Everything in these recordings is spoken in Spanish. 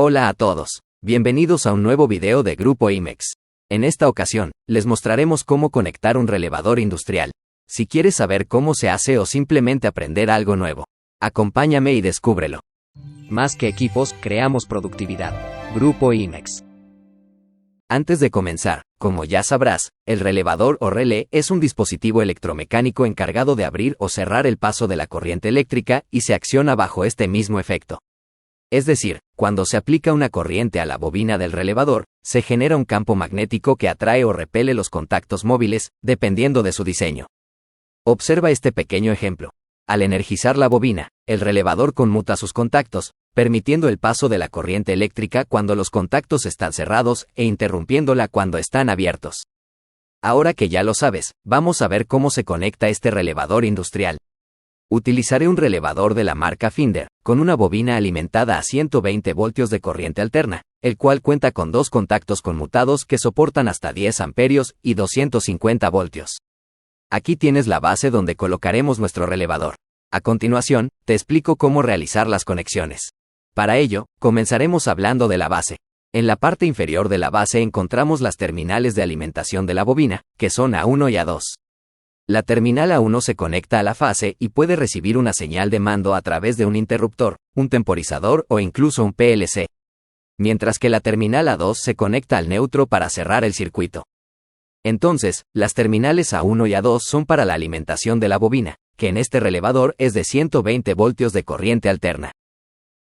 Hola a todos. Bienvenidos a un nuevo video de Grupo IMEX. En esta ocasión, les mostraremos cómo conectar un relevador industrial. Si quieres saber cómo se hace o simplemente aprender algo nuevo, acompáñame y descúbrelo. Más que equipos, creamos productividad. Grupo IMEX. Antes de comenzar, como ya sabrás, el relevador o relé es un dispositivo electromecánico encargado de abrir o cerrar el paso de la corriente eléctrica y se acciona bajo este mismo efecto. Es decir, cuando se aplica una corriente a la bobina del relevador, se genera un campo magnético que atrae o repele los contactos móviles, dependiendo de su diseño. Observa este pequeño ejemplo. Al energizar la bobina, el relevador conmuta sus contactos, permitiendo el paso de la corriente eléctrica cuando los contactos están cerrados e interrumpiéndola cuando están abiertos. Ahora que ya lo sabes, vamos a ver cómo se conecta este relevador industrial. Utilizaré un relevador de la marca Finder, con una bobina alimentada a 120 voltios de corriente alterna, el cual cuenta con dos contactos conmutados que soportan hasta 10 amperios y 250 voltios. Aquí tienes la base donde colocaremos nuestro relevador. A continuación, te explico cómo realizar las conexiones. Para ello, comenzaremos hablando de la base. En la parte inferior de la base encontramos las terminales de alimentación de la bobina, que son A1 y A2. La terminal A1 se conecta a la fase y puede recibir una señal de mando a través de un interruptor, un temporizador o incluso un PLC. Mientras que la terminal A2 se conecta al neutro para cerrar el circuito. Entonces, las terminales A1 y A2 son para la alimentación de la bobina, que en este relevador es de 120 voltios de corriente alterna.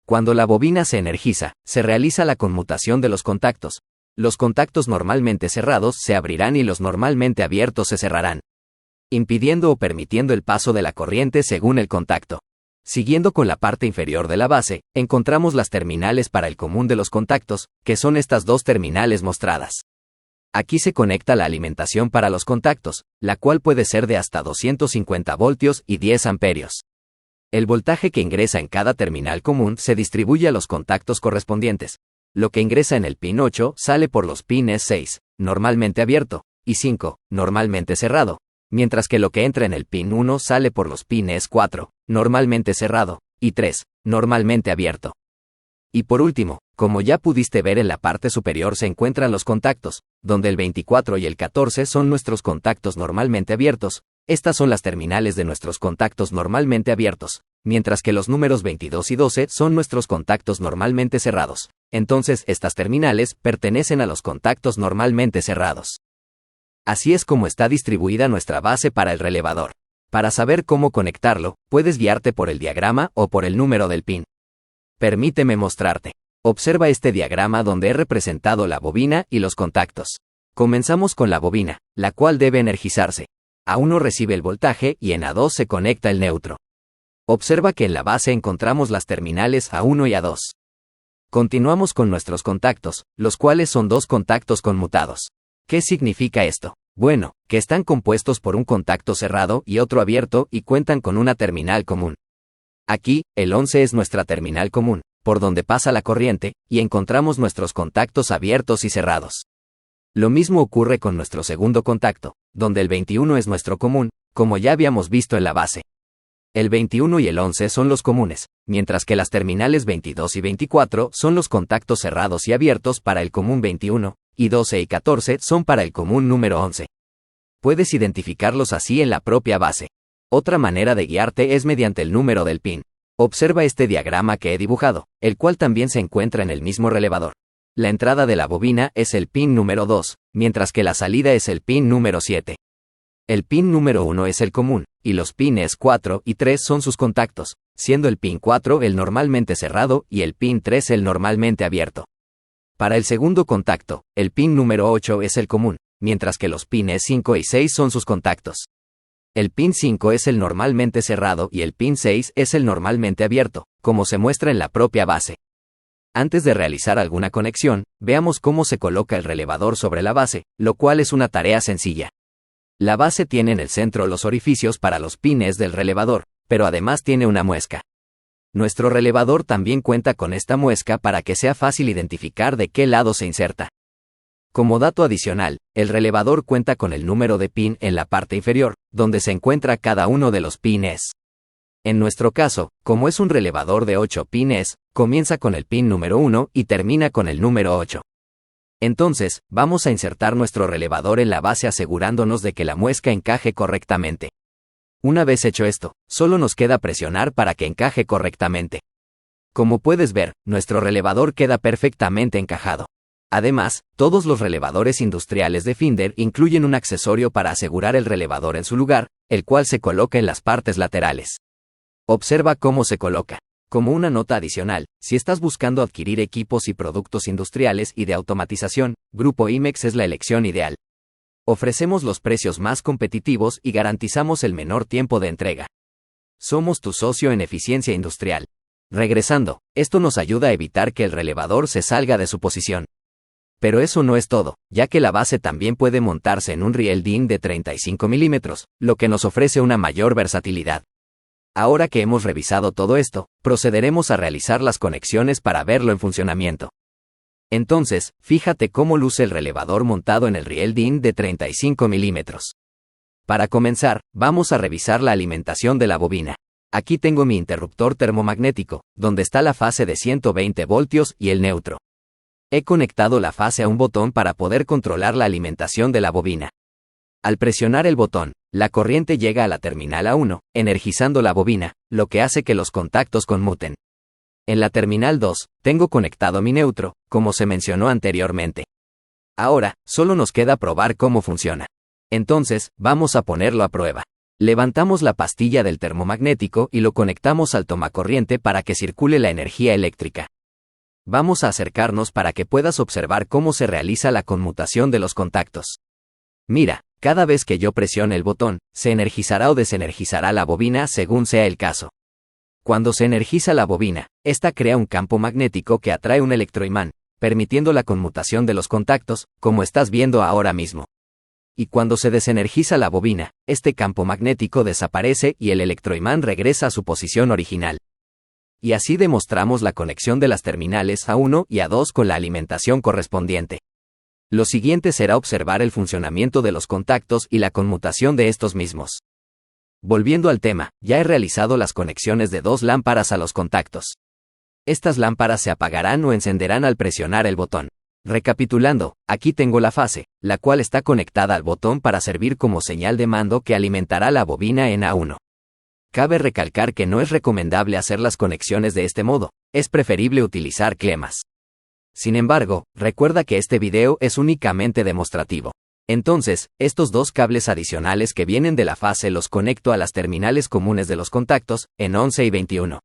Cuando la bobina se energiza, se realiza la conmutación de los contactos. Los contactos normalmente cerrados se abrirán y los normalmente abiertos se cerrarán, impidiendo o permitiendo el paso de la corriente según el contacto. Siguiendo con la parte inferior de la base, encontramos las terminales para el común de los contactos, que son estas dos terminales mostradas. Aquí se conecta la alimentación para los contactos, la cual puede ser de hasta 250 voltios y 10 amperios. El voltaje que ingresa en cada terminal común se distribuye a los contactos correspondientes. Lo que ingresa en el pin 8 sale por los pines 6, normalmente abierto, y 5, normalmente cerrado, mientras que lo que entra en el pin 1 sale por los pines 4, normalmente cerrado, y 3, normalmente abierto. Y por último, como ya pudiste ver en la parte superior se encuentran los contactos, donde el 24 y el 14 son nuestros contactos normalmente abiertos. Estas son las terminales de nuestros contactos normalmente abiertos, mientras que los números 22 y 12 son nuestros contactos normalmente cerrados. Entonces, estas terminales pertenecen a los contactos normalmente cerrados. Así es como está distribuida nuestra base para el relevador. Para saber cómo conectarlo, puedes guiarte por el diagrama o por el número del pin. Permíteme mostrarte. Observa este diagrama donde he representado la bobina y los contactos. Comenzamos con la bobina, la cual debe energizarse. A1 recibe el voltaje y en A2 se conecta el neutro. Observa que en la base encontramos las terminales A1 y A2. Continuamos con nuestros contactos, los cuales son dos contactos conmutados. ¿Qué significa esto? Bueno, que están compuestos por un contacto cerrado y otro abierto y cuentan con una terminal común. Aquí, el 11 es nuestra terminal común, por donde pasa la corriente, y encontramos nuestros contactos abiertos y cerrados. Lo mismo ocurre con nuestro segundo contacto, donde el 21 es nuestro común, como ya habíamos visto en la base. El 21 y el 11 son los comunes, mientras que las terminales 22 y 24 son los contactos cerrados y abiertos para el común 21, y 12 y 14 son para el común número 11. Puedes identificarlos así en la propia base. Otra manera de guiarte es mediante el número del pin. Observa este diagrama que he dibujado, el cual también se encuentra en el mismo relevador. La entrada de la bobina es el pin número 2, mientras que la salida es el pin número 7. El pin número 1 es el común, y los pines 4 y 3 son sus contactos, siendo el pin 4 el normalmente cerrado y el pin 3 el normalmente abierto. Para el segundo contacto, el pin número 8 es el común, mientras que los pines 5 y 6 son sus contactos. El pin 5 es el normalmente cerrado y el pin 6 es el normalmente abierto, como se muestra en la propia base. Antes de realizar alguna conexión, veamos cómo se coloca el relevador sobre la base, lo cual es una tarea sencilla. La base tiene en el centro los orificios para los pines del relevador, pero además tiene una muesca. Nuestro relevador también cuenta con esta muesca para que sea fácil identificar de qué lado se inserta. Como dato adicional, el relevador cuenta con el número de pin en la parte inferior, donde se encuentra cada uno de los pines. En nuestro caso, como es un relevador de 8 pines, comienza con el pin número 1 y termina con el número 8. Entonces, vamos a insertar nuestro relevador en la base asegurándonos de que la muesca encaje correctamente. Una vez hecho esto, solo nos queda presionar para que encaje correctamente. Como puedes ver, nuestro relevador queda perfectamente encajado. Además, todos los relevadores industriales de Finder incluyen un accesorio para asegurar el relevador en su lugar, el cual se coloca en las partes laterales. Observa cómo se coloca. Como una nota adicional, si estás buscando adquirir equipos y productos industriales y de automatización, Grupo IMEX es la elección ideal. Ofrecemos los precios más competitivos y garantizamos el menor tiempo de entrega. Somos tu socio en eficiencia industrial. Regresando, esto nos ayuda a evitar que el relevador se salga de su posición. Pero eso no es todo, ya que la base también puede montarse en un riel DIN de 35 milímetros, lo que nos ofrece una mayor versatilidad. Ahora que hemos revisado todo esto, procederemos a realizar las conexiones para verlo en funcionamiento. Entonces, fíjate cómo luce el relevador montado en el riel DIN de 35 milímetros. Para comenzar, vamos a revisar la alimentación de la bobina. Aquí tengo mi interruptor termomagnético, donde está la fase de 120 voltios y el neutro. He conectado la fase a un botón para poder controlar la alimentación de la bobina. Al presionar el botón, la corriente llega a la terminal A1, energizando la bobina, lo que hace que los contactos conmuten. En la terminal 2, tengo conectado mi neutro, como se mencionó anteriormente. Ahora, solo nos queda probar cómo funciona. Entonces, vamos a ponerlo a prueba. Levantamos la pastilla del termomagnético y lo conectamos al tomacorriente para que circule la energía eléctrica. Vamos a acercarnos para que puedas observar cómo se realiza la conmutación de los contactos. Mira, cada vez que yo presione el botón, se energizará o desenergizará la bobina según sea el caso. Cuando se energiza la bobina, esta crea un campo magnético que atrae un electroimán, permitiendo la conmutación de los contactos, como estás viendo ahora mismo. Y cuando se desenergiza la bobina, este campo magnético desaparece y el electroimán regresa a su posición original. Y así demostramos la conexión de las terminales A1 y A2 con la alimentación correspondiente. Lo siguiente será observar el funcionamiento de los contactos y la conmutación de estos mismos. Volviendo al tema, ya he realizado las conexiones de 2 lámparas a los contactos. Estas lámparas se apagarán o encenderán al presionar el botón. Recapitulando, aquí tengo la fase, la cual está conectada al botón para servir como señal de mando que alimentará la bobina en A1. Cabe recalcar que no es recomendable hacer las conexiones de este modo, es preferible utilizar clemas. Sin embargo, recuerda que este video es únicamente demostrativo. Entonces, estos 2 cables adicionales que vienen de la fase los conecto a las terminales comunes de los contactos, en 11 y 21.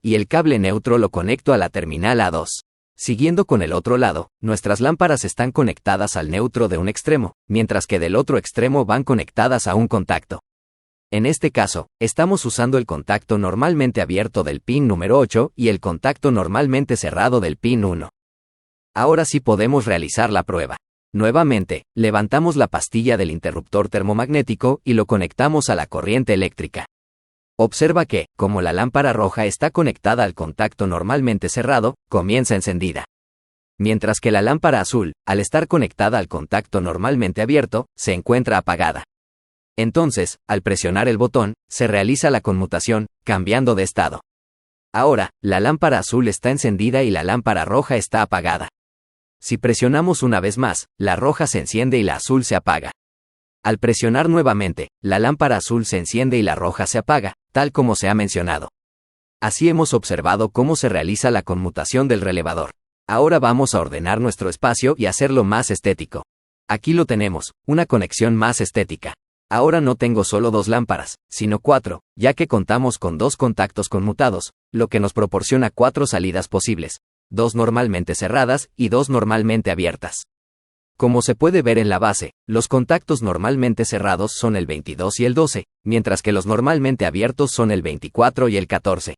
Y el cable neutro lo conecto a la terminal A2. Siguiendo con el otro lado, nuestras lámparas están conectadas al neutro de un extremo, mientras que del otro extremo van conectadas a un contacto. En este caso, estamos usando el contacto normalmente abierto del pin número 8 y el contacto normalmente cerrado del pin 1. Ahora sí podemos realizar la prueba. Nuevamente, levantamos la pastilla del interruptor termomagnético y lo conectamos a la corriente eléctrica. Observa que, como la lámpara roja está conectada al contacto normalmente cerrado, comienza encendida. Mientras que la lámpara azul, al estar conectada al contacto normalmente abierto, se encuentra apagada. Entonces, al presionar el botón, se realiza la conmutación, cambiando de estado. Ahora, la lámpara azul está encendida y la lámpara roja está apagada. Si presionamos una vez más, la roja se enciende y la azul se apaga. Al presionar nuevamente, la lámpara azul se enciende y la roja se apaga, tal como se ha mencionado. Así hemos observado cómo se realiza la conmutación del relevador. Ahora vamos a ordenar nuestro espacio y hacerlo más estético. Aquí lo tenemos, una conexión más estética. Ahora no tengo solo 2 lámparas, sino 4, ya que contamos con 2 contactos conmutados, lo que nos proporciona 4 salidas posibles, 2 normalmente cerradas y 2 normalmente abiertas. Como se puede ver en la base, los contactos normalmente cerrados son el 22 y el 12, mientras que los normalmente abiertos son el 24 y el 14.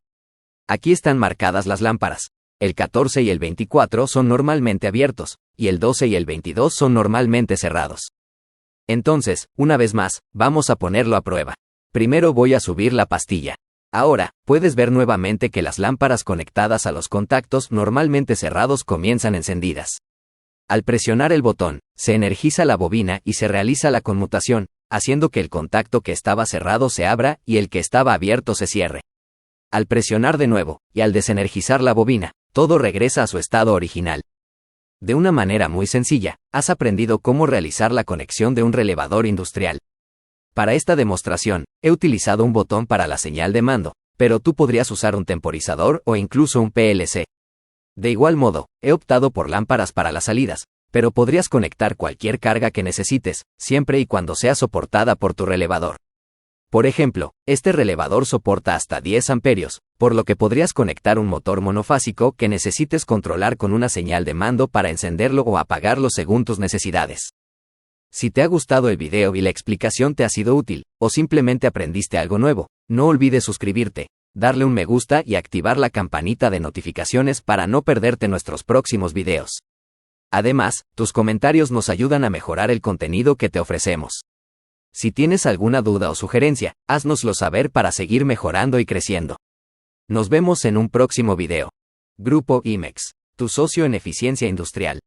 Aquí están marcadas las lámparas. El 14 y el 24 son normalmente abiertos, y el 12 y el 22 son normalmente cerrados. Entonces, una vez más, vamos a ponerlo a prueba. Primero voy a subir la pastilla. Ahora, puedes ver nuevamente que las lámparas conectadas a los contactos normalmente cerrados comienzan encendidas. Al presionar el botón, se energiza la bobina y se realiza la conmutación, haciendo que el contacto que estaba cerrado se abra y el que estaba abierto se cierre. Al presionar de nuevo, y al desenergizar la bobina, todo regresa a su estado original. De una manera muy sencilla, has aprendido cómo realizar la conexión de un relevador industrial. Para esta demostración, he utilizado un botón para la señal de mando, pero tú podrías usar un temporizador o incluso un PLC. De igual modo, he optado por lámparas para las salidas, pero podrías conectar cualquier carga que necesites, siempre y cuando sea soportada por tu relevador. Por ejemplo, este relevador soporta hasta 10 amperios, por lo que podrías conectar un motor monofásico que necesites controlar con una señal de mando para encenderlo o apagarlo según tus necesidades. Si te ha gustado el video y la explicación te ha sido útil, o simplemente aprendiste algo nuevo, no olvides suscribirte, darle un me gusta y activar la campanita de notificaciones para no perderte nuestros próximos videos. Además, tus comentarios nos ayudan a mejorar el contenido que te ofrecemos. Si tienes alguna duda o sugerencia, háznoslo saber para seguir mejorando y creciendo. Nos vemos en un próximo video. Grupo IMEX, tu socio en eficiencia industrial.